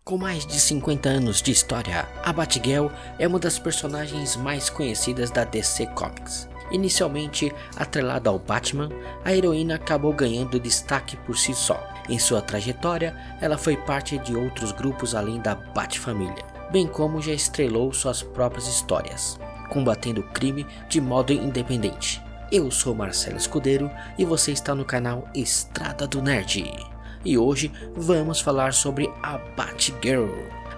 Com mais de 50 anos de história, a Batgirl é uma das personagens mais conhecidas da DC Comics. Inicialmente atrelada ao Batman, a heroína acabou ganhando destaque por si só. Em sua trajetória, ela foi parte de outros grupos além da Bat-família, bem como já estrelou suas próprias histórias, combatendo o crime de modo independente. Eu sou Marcelo Escudeiro e você está no canal Estrada do Nerd. E hoje vamos falar sobre a Batgirl.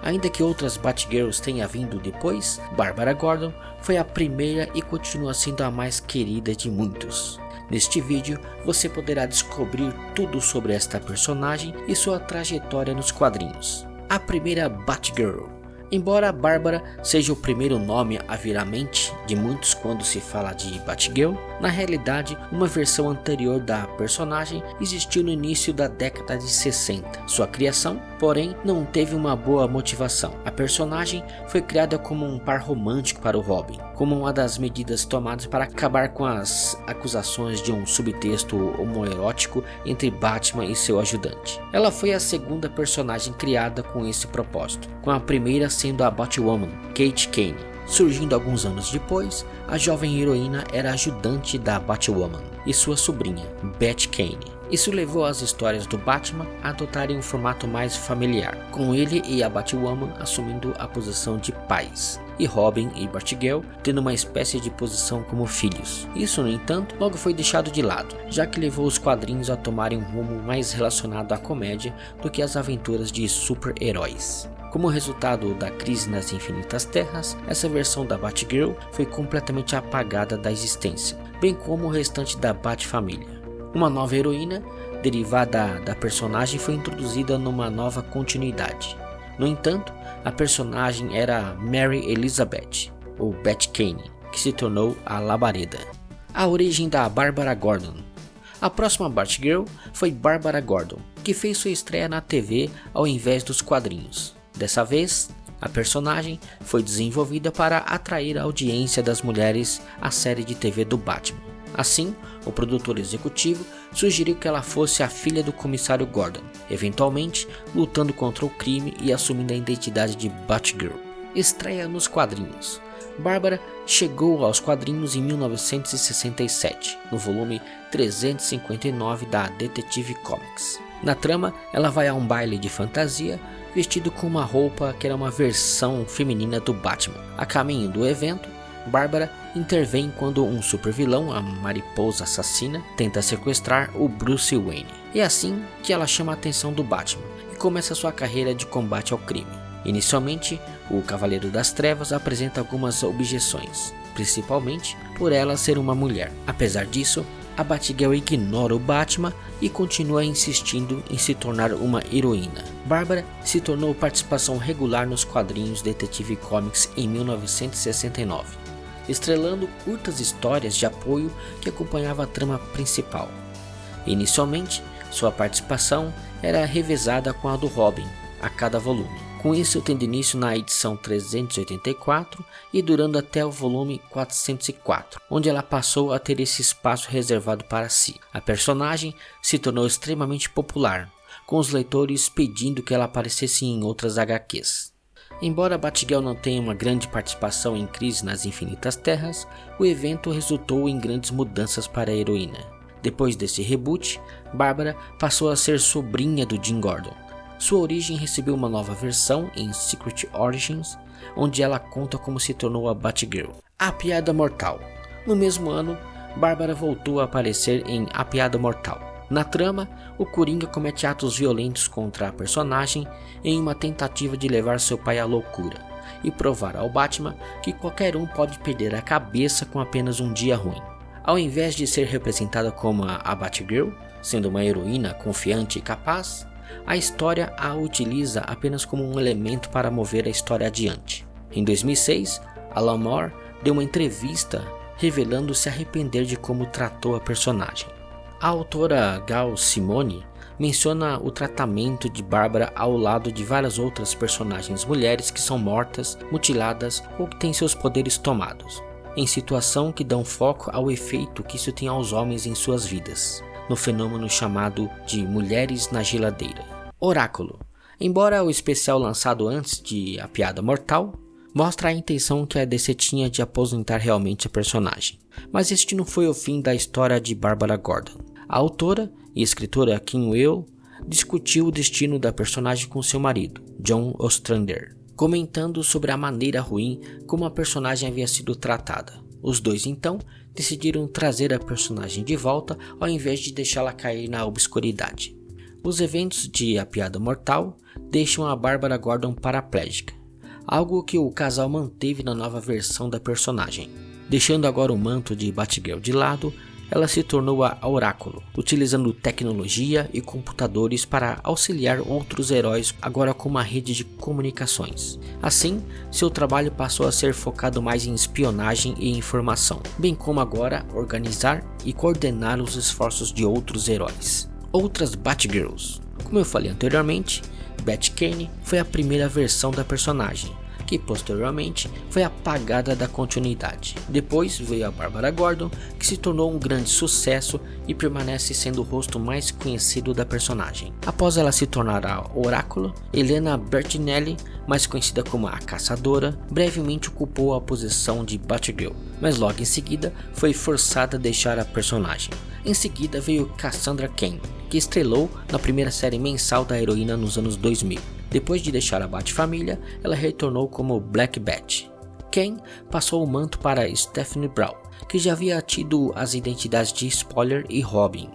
Ainda que outras Batgirls tenham vindo depois, Barbara Gordon foi a primeira e continua sendo a mais querida de muitos. Neste vídeo você poderá descobrir tudo sobre esta personagem e sua trajetória nos quadrinhos. A primeira Batgirl. Embora Barbara seja o primeiro nome a vir à mente de muitos quando se fala de Batgirl, na realidade uma versão anterior da personagem existiu no início da década de 60. Sua criação, porém, não teve uma boa motivação. A personagem foi criada como um par romântico para o Robin, como uma das medidas tomadas para acabar com as acusações de um subtexto homoerótico entre Batman e seu ajudante. Ela foi a segunda personagem criada com esse propósito, com a primeira sendo a Batwoman, Kate Kane. Surgindo alguns anos depois, a jovem heroína era ajudante da Batwoman e sua sobrinha, Bat Kane. Isso levou as histórias do Batman a adotarem um formato mais familiar, com ele e a Batwoman assumindo a posição de pais, e Robin e Batgirl tendo uma espécie de posição como filhos. Isso, no entanto, logo foi deixado de lado, já que levou os quadrinhos a tomarem um rumo mais relacionado à comédia do que às aventuras de super-heróis. Como resultado da crise nas Infinitas Terras, essa versão da Batgirl foi completamente apagada da existência, bem como o restante da Bat-família. Uma nova heroína, derivada da personagem, foi introduzida numa nova continuidade. No entanto, a personagem era Mary Elizabeth, ou Bat Kane, que se tornou a Labareda. A origem da Barbara Gordon. A próxima Batgirl foi Barbara Gordon, que fez sua estreia na TV ao invés dos quadrinhos. Dessa vez, a personagem foi desenvolvida para atrair a audiência das mulheres à série de TV do Batman. Assim, o produtor executivo sugeriu que ela fosse a filha do comissário Gordon, eventualmente lutando contra o crime e assumindo a identidade de Batgirl. Estreia nos quadrinhos. Barbara chegou aos quadrinhos em 1967, no volume 359 da Detective Comics. Na trama, ela vai a um baile de fantasia vestido com uma roupa que era uma versão feminina do Batman. A caminho do evento, Barbara intervém quando um supervilão, a Mariposa Assassina, tenta sequestrar o Bruce Wayne. É assim que ela chama a atenção do Batman e começa sua carreira de combate ao crime. Inicialmente, o Cavaleiro das Trevas apresenta algumas objeções, principalmente por ela ser uma mulher. Apesar disso, a Batgirl ignora o Batman e continua insistindo em se tornar uma heroína. Barbara se tornou participação regular nos quadrinhos Detective Comics em 1969, estrelando curtas histórias de apoio que acompanhavam a trama principal. Inicialmente, sua participação era revezada com a do Robin a cada volume. Com isso, tendo início na edição 384 e durando até o volume 404, onde ela passou a ter esse espaço reservado para si. A personagem se tornou extremamente popular, com os leitores pedindo que ela aparecesse em outras HQs. Embora Batgirl não tenha uma grande participação em Crise nas Infinitas Terras, o evento resultou em grandes mudanças para a heroína. Depois desse reboot, Barbara passou a ser sobrinha do Jim Gordon. Sua origem recebeu uma nova versão em Secret Origins, onde ela conta como se tornou a Batgirl. A Piada Mortal. No mesmo ano, Barbara voltou a aparecer em A Piada Mortal. Na trama, o Coringa comete atos violentos contra a personagem em uma tentativa de levar seu pai à loucura e provar ao Batman que qualquer um pode perder a cabeça com apenas um dia ruim. Ao invés de ser representada como a Batgirl, sendo uma heroína confiante e capaz, a história a utiliza apenas como um elemento para mover a história adiante. Em 2006, Alan Moore deu uma entrevista revelando se arrepender de como tratou a personagem. A autora Gail Simone menciona o tratamento de Barbara ao lado de várias outras personagens mulheres que são mortas, mutiladas ou que têm seus poderes tomados, em situação que dão foco ao efeito que isso tem aos homens em suas vidas, no fenômeno chamado de mulheres na geladeira. Oráculo. Embora o especial lançado antes de A Piada Mortal mostra a intenção que a DC tinha de aposentar realmente a personagem, mas este não foi o fim da história de Barbara Gordon. A autora e escritora Kim Whale discutiu o destino da personagem com seu marido, John Ostrander, comentando sobre a maneira ruim como a personagem havia sido tratada. Os dois então decidiram trazer a personagem de volta ao invés de deixá-la cair na obscuridade. Os eventos de A Piada Mortal deixam a Barbara Gordon paraplégica, algo que o casal manteve na nova versão da personagem. Deixando agora o manto de Batgirl de lado, ela se tornou a Oráculo, utilizando tecnologia e computadores para auxiliar outros heróis, agora com uma rede de comunicações. Assim, seu trabalho passou a ser focado mais em espionagem e informação, bem como agora organizar e coordenar os esforços de outros heróis. Outras Batgirls. Como eu falei anteriormente, Bat-Kane foi a primeira versão da personagem, que posteriormente foi apagada da continuidade. Depois veio a Barbara Gordon, que se tornou um grande sucesso e permanece sendo o rosto mais conhecido da personagem. Após ela se tornar a Oráculo, Helena Bertinelli, mais conhecida como a Caçadora, brevemente ocupou a posição de Batgirl, mas logo em seguida foi forçada a deixar a personagem. Em seguida veio Cassandra Cain, que estrelou na primeira série mensal da heroína nos anos 2000. Depois de deixar a Bat-família, ela retornou como Black Bat. Cain passou o manto para Stephanie Brown, que já havia tido as identidades de Spoiler e Robin.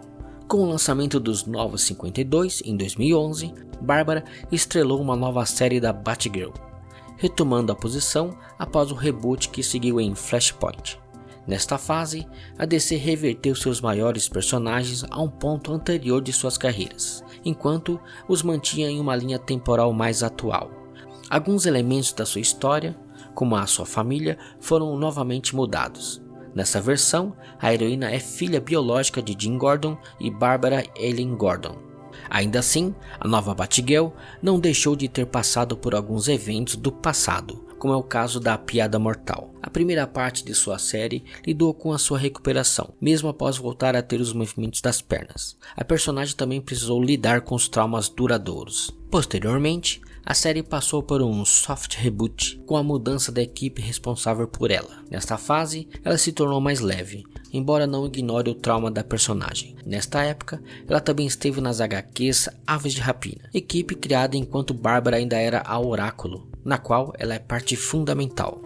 Com o lançamento dos Novos 52 em 2011, Barbara estrelou uma nova série da Batgirl, retomando a posição após o reboot que seguiu em Flashpoint. Nesta fase, a DC reverteu seus maiores personagens a um ponto anterior de suas carreiras, enquanto os mantinha em uma linha temporal mais atual. Alguns elementos da sua história, como a sua família, foram novamente mudados. Nessa versão, a heroína é filha biológica de Jim Gordon e Barbara Alyn Gordon. Ainda assim, a nova Batgirl não deixou de ter passado por alguns eventos do passado, como é o caso da Piada Mortal. A primeira parte de sua série lidou com a sua recuperação, mesmo após voltar a ter os movimentos das pernas. A personagem também precisou lidar com os traumas duradouros. Posteriormente, a série passou por um soft reboot, com a mudança da equipe responsável por ela. Nesta fase, ela se tornou mais leve, embora não ignore o trauma da personagem. Nesta época, ela também esteve nas HQs Aves de Rapina, equipe criada enquanto Bárbara ainda era a Oráculo, na qual ela é parte fundamental.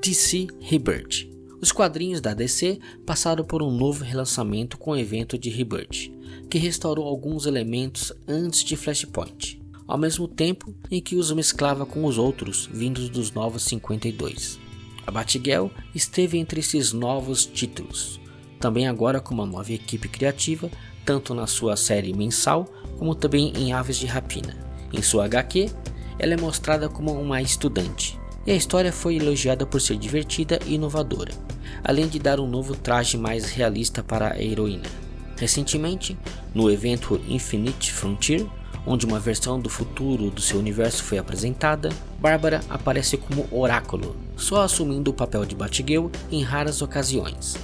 DC Rebirth. Os quadrinhos da DC passaram por um novo relançamento com o evento de Rebirth, que restaurou alguns elementos antes de Flashpoint, ao mesmo tempo em que os mesclava com os outros vindos dos Novos 52. A Batgirl esteve entre esses novos títulos, também agora com uma nova equipe criativa, tanto na sua série mensal como também em Aves de Rapina. Em sua HQ, ela é mostrada como uma estudante, e a história foi elogiada por ser divertida e inovadora, além de dar um novo traje mais realista para a heroína. Recentemente, no evento Infinite Frontier, onde uma versão do futuro do seu universo foi apresentada, Bárbara aparece como Oráculo, só assumindo o papel de Batgirl em raras ocasiões.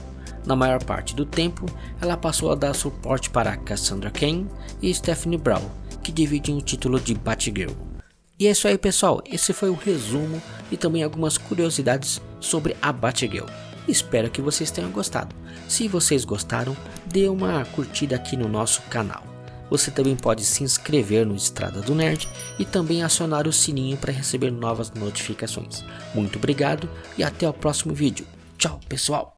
Na maior parte do tempo, ela passou a dar suporte para Cassandra Cain e Stephanie Brown, que dividem o título de Batgirl. E é isso aí, pessoal, esse foi o resumo e também algumas curiosidades sobre a Batgirl. Espero que vocês tenham gostado. Se vocês gostaram, dê uma curtida aqui no nosso canal. Você também pode se inscrever no Estrada do Nerd e também acionar o sininho para receber novas notificações. Muito obrigado e até o próximo vídeo. Tchau, pessoal!